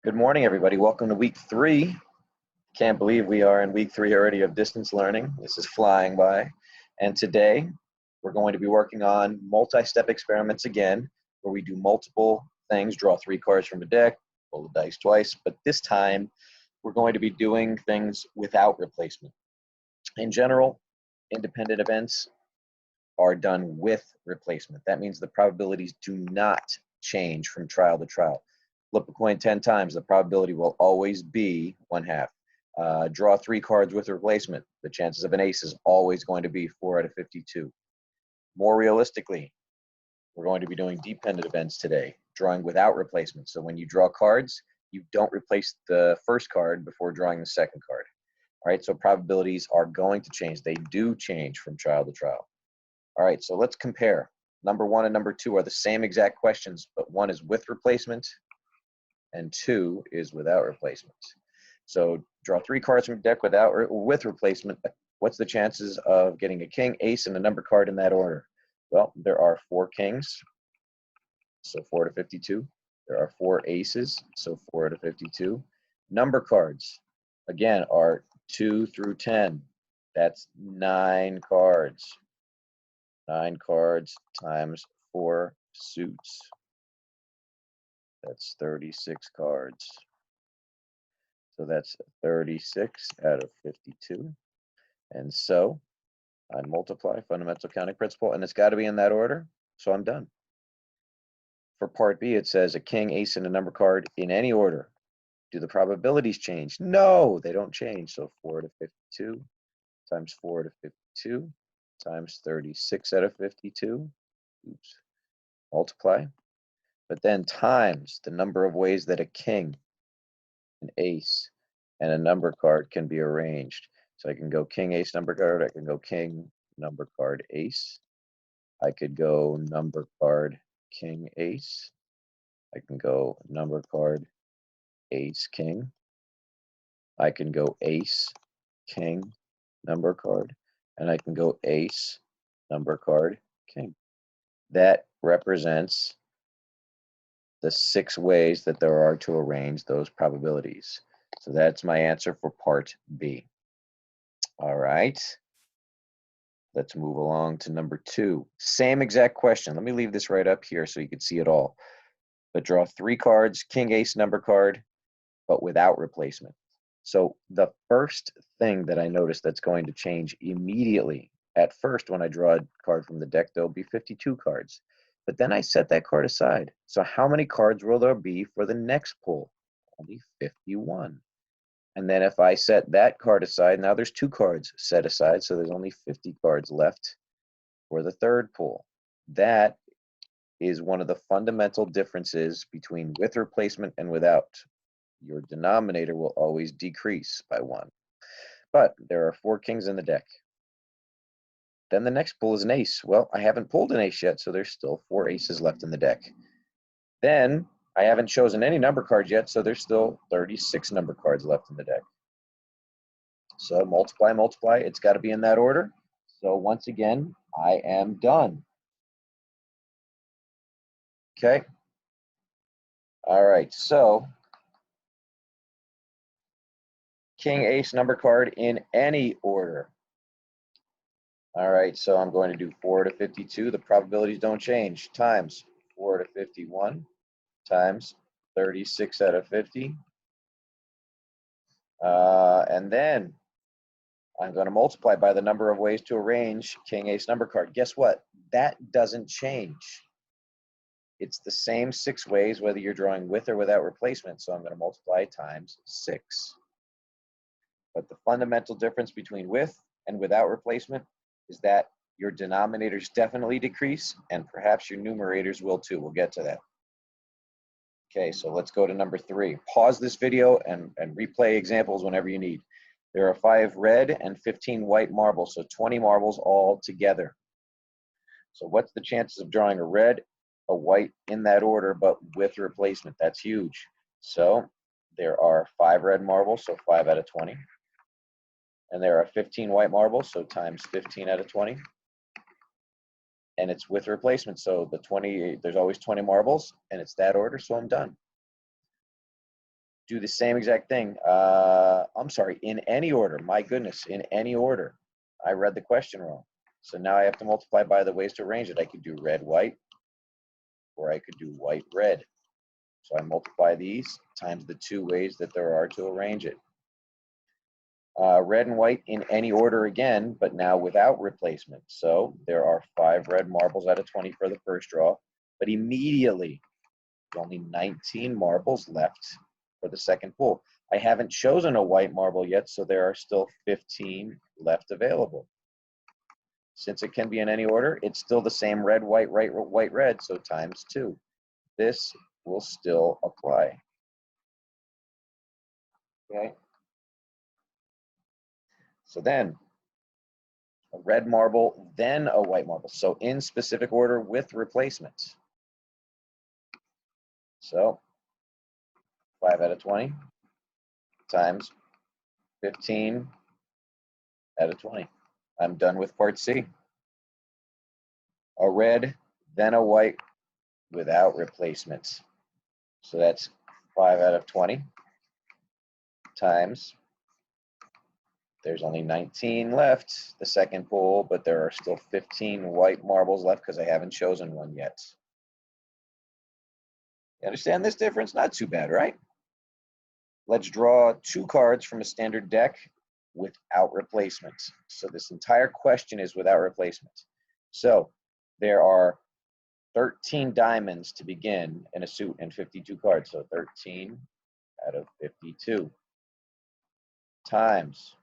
Good morning, everybody. Welcome to week 3. Can't believe we are in week 3 already of distance learning. This is flying by. And today we're going to be working on multi-step experiments again, where we do multiple things, draw 3 cards from a deck, roll the dice twice, but this time we're going to be doing things without replacement. In general, independent events are done with replacement. That means the probabilities do not change from trial to trial. Flip a coin 10 times, the probability will always be 1/2. Draw 3 cards with replacement. The chances of an ace is always going to be 4 out of 52. More realistically, we're going to be doing dependent events today, drawing without replacement. So when you draw cards, you don't replace the first card before drawing the second card. All right, so probabilities are going to change. They do change from trial to trial. All right, so let's compare. Number 1 and number 2 are the same exact questions, but 1 is with replacement and 2 is without replacement. So draw 3 cards from deck with replacement. What's the chances of getting a king, ace, and a number card in that order? Well, there are 4 kings, so 4 to 52. There are 4 aces, so 4 to 52. Number cards, again, are 2 through 10. That's 9 cards. 9 cards times 4 suits. That's 36 cards. So that's 36 out of 52. And so I multiply fundamental counting principle, and it's got to be in that order, so I'm done. For part B, it says a king, ace, and a number card in any order. Do the probabilities change? No, they don't change. So 4 to 52 times 4 to 52 times 36 out of 52. Oops. Multiply. But then times the number of ways that a king, an ace, and a number card can be arranged. So I can go king, ace, number card. I can go king, number card, ace. I could go number card, king, ace. I can go number card, ace, king. I can go ace, king, number card. And I can go ace, number card, king. That represents the 6 ways that there are to arrange those probabilities. So that's my answer for part B. All right. Let's move along to number 2. Same exact question. Let me leave this right up here so you can see it all. But draw 3 cards, king, ace, number card, but without replacement. So the first thing that I notice that's going to change immediately, at first when I draw a card from the deck, there'll be 52 cards. But then I set that card aside. So how many cards will there be for the next pull? Only 51. And then if I set that card aside, now there's 2 cards set aside, so there's only 50 cards left for the third pull. That is one of the fundamental differences between with replacement and without. Your denominator will always decrease by 1. But there are 4 kings in the deck. Then the next pull is an ace. Well, I haven't pulled an ace yet, so there's still 4 aces left in the deck. Then I haven't chosen any number cards yet, so there's still 36 number cards left in the deck. So multiply, multiply. It's got to be in that order. So once again, I am done. Okay. All right. So king, ace, number card in any order. All right. So I'm going to do 4 to 52. The probabilities don't change. Times 4 to 51 times 36 out of 50. And then I'm going to multiply by the number of ways to arrange king, ace, number card. Guess what? That doesn't change. It's the same 6 ways, whether you're drawing with or without replacement. So I'm going to multiply times 6. But the fundamental difference between with and without replacement is that your denominators definitely decrease, and perhaps your numerators will too. We'll get to that. Okay, so let's go to number 3. Pause this video and replay examples whenever you need. There are 5 red and 15 white marbles, so 20 marbles all together. So what's the chances of drawing a red, a white in that order, but with replacement? That's huge. So there are 5 red marbles, so 5 out of 20. And there are 15 white marbles, so times 15 out of 20. And it's with replacement, so there's always 20 marbles, and it's that order, so I'm done. do the same exact thing. I'm sorry, in any order. My goodness, in any order. I read the question wrong. So now I have to multiply by the ways to arrange it. I could do red, white, or I could do white, red. So I multiply these times the two ways that there are to arrange it. Red and white in any order again, but now without replacement. So there are 5 red marbles out of 20 for the first draw, but immediately there's only 19 marbles left for the second pool. I haven't chosen a white marble yet, so there are still 15 left available. Since it can be in any order, it's still the same red, white, white, red, so times 2. This will still apply. Okay. So then, a red marble, then a white marble. So in specific order with replacements. So 5 out of 20 times 15 out of 20. I'm done with part C. A red, then a white without replacements. So that's 5 out of 20 times, there's only 19 left, the second pool, but there are still 15 white marbles left because I haven't chosen one yet. You understand this difference? Not too bad, right? Let's draw 2 cards from a standard deck without replacements. So this entire question is without replacements. So there are 13 diamonds to begin in a suit and 52 cards. So 13 out of 52 times.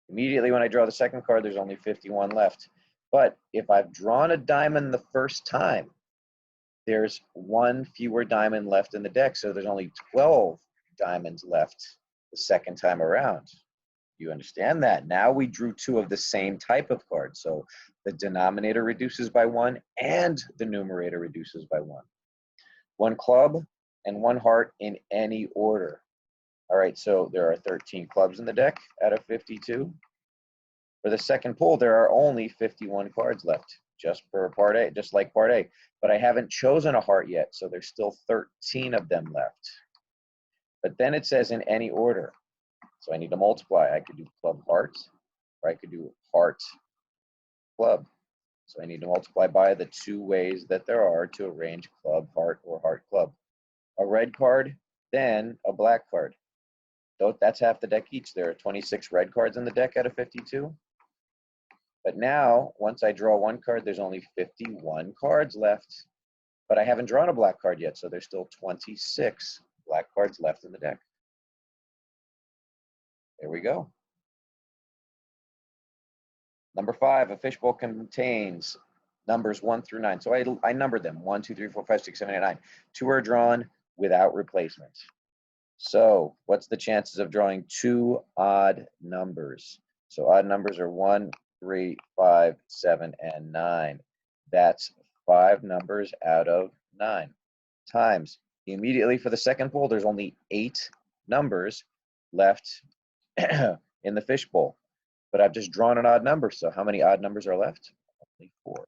Immediately when I draw the second card, there's only 51 left. But if I've drawn a diamond the first time, there's 1 fewer diamond left in the deck. So there's only 12 diamonds left the second time around. You understand that? Now we drew 2 of the same type of card. So the denominator reduces by 1 and the numerator reduces by 1. 1 club and 1 heart in any order. All right, so there are 13 clubs in the deck out of 52. For the second pool, there are only 51 cards left, just for part A, just like part A. But I haven't chosen a heart yet, so there's still 13 of them left. But then it says in any order. So I need to multiply. I could do club heart, or I could do heart club. So I need to multiply by the 2 ways that there are to arrange club, heart, or heart club. A red card, then a black card. That's half the deck each. There are 26 red cards in the deck out of 52. But now, once I draw 1 card, there's only 51 cards left. But I haven't drawn a black card yet, so there's still 26 black cards left in the deck. There we go. Number 5, a fishbowl contains numbers 1 through 9. So I numbered them, 1, 2, 3, 4, 5, 6, 7, 8, 9. 2 are drawn without replacements. So what's the chances of drawing 2 odd numbers? So odd numbers are 1, 3, 5, 7, and 9. That's 5 numbers out of 9 times. Immediately for the second pool, there's only 8 numbers left in the fishbowl. But I've just drawn an odd number. So how many odd numbers are left? Only 4.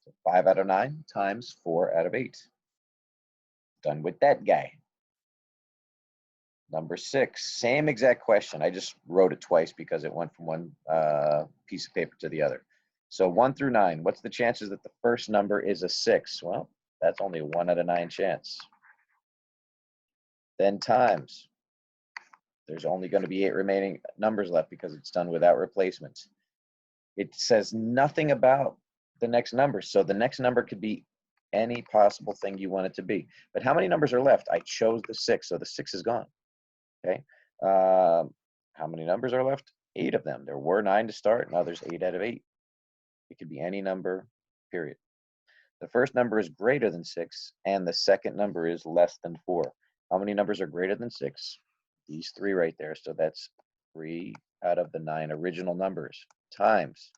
So 5 out of 9 times 4 out of 8. Done with that guy. Number 6, same exact question. I just wrote it twice because it went from one piece of paper to the other. So 1 through 9, what's the chances that the first number is a 6? Well, that's only a 1 out of 9 chance. Then times. There's only going to be 8 remaining numbers left because it's done without replacements. It says nothing about the next number. So the next number could be any possible thing you want it to be. But how many numbers are left? I chose the 6, so the 6 is gone. Okay. How many numbers are left? 8 of them. There were 9 to start. Now there's 8 out of 8. It could be any number, period. The first number is greater than 6, and the second number is less than 4. How many numbers are greater than 6? These 3 right there. So that's 3 out of the 9 original numbers times.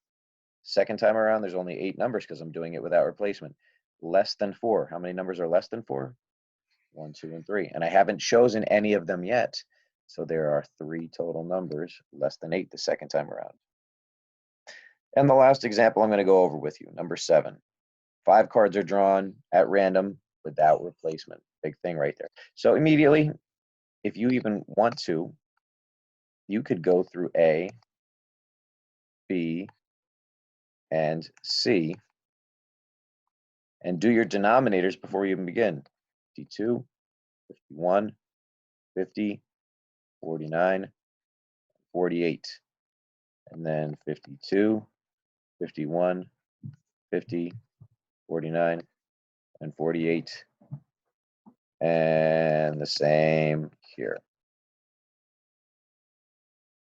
Second time around, there's only 8 numbers because I'm doing it without replacement. Less than 4. How many numbers are less than 4? 1, 2, and 3. And I haven't chosen any of them yet. So there are 3 total numbers, less than 8 the second time around. And the last example I'm going to go over with you, number 7. 5 cards are drawn at random without replacement. Big thing right there. So immediately, if you even want to, you could go through A, B, and C and do your denominators before you even begin. 52, 51, 50, 49, 48, and then 52, 51, 50, 49, and 48, and the same here.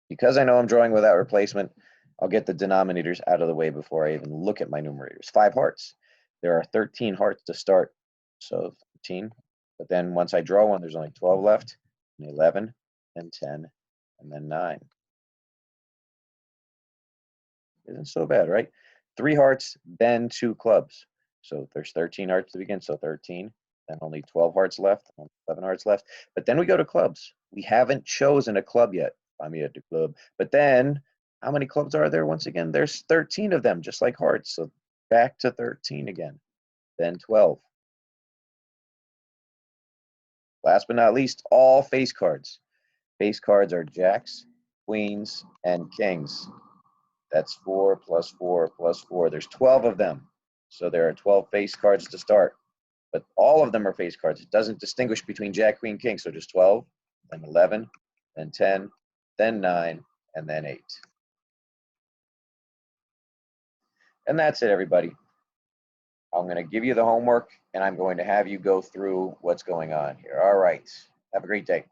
Because I know I'm drawing without replacement, I'll get the denominators out of the way before I even look at my numerators. 5 hearts. There are 13 hearts to start, so 13. But then once I draw one, there's only 12 left, and 11, and 10, and then 9. Isn't so bad, right? 3 hearts, then 2 clubs. So there's 13 hearts to begin, so 13. Then only 12 hearts left, 11 hearts left. But then we go to clubs. We haven't chosen a club yet. I'm at the club. But then, how many clubs are there once again? There's 13 of them, just like hearts. So back to 13 again. Then 12. Last but not least, all face cards. Face cards are jacks, queens, and kings. That's 4 plus 4 plus 4. There's 12 of them. So there are 12 face cards to start. But all of them are face cards. It doesn't distinguish between jack, queen, king. So just 12, then 11, then 10, then 9, and then 8. And that's it, everybody. I'm going to give you the homework, and I'm going to have you go through what's going on here. All right. Have a great day.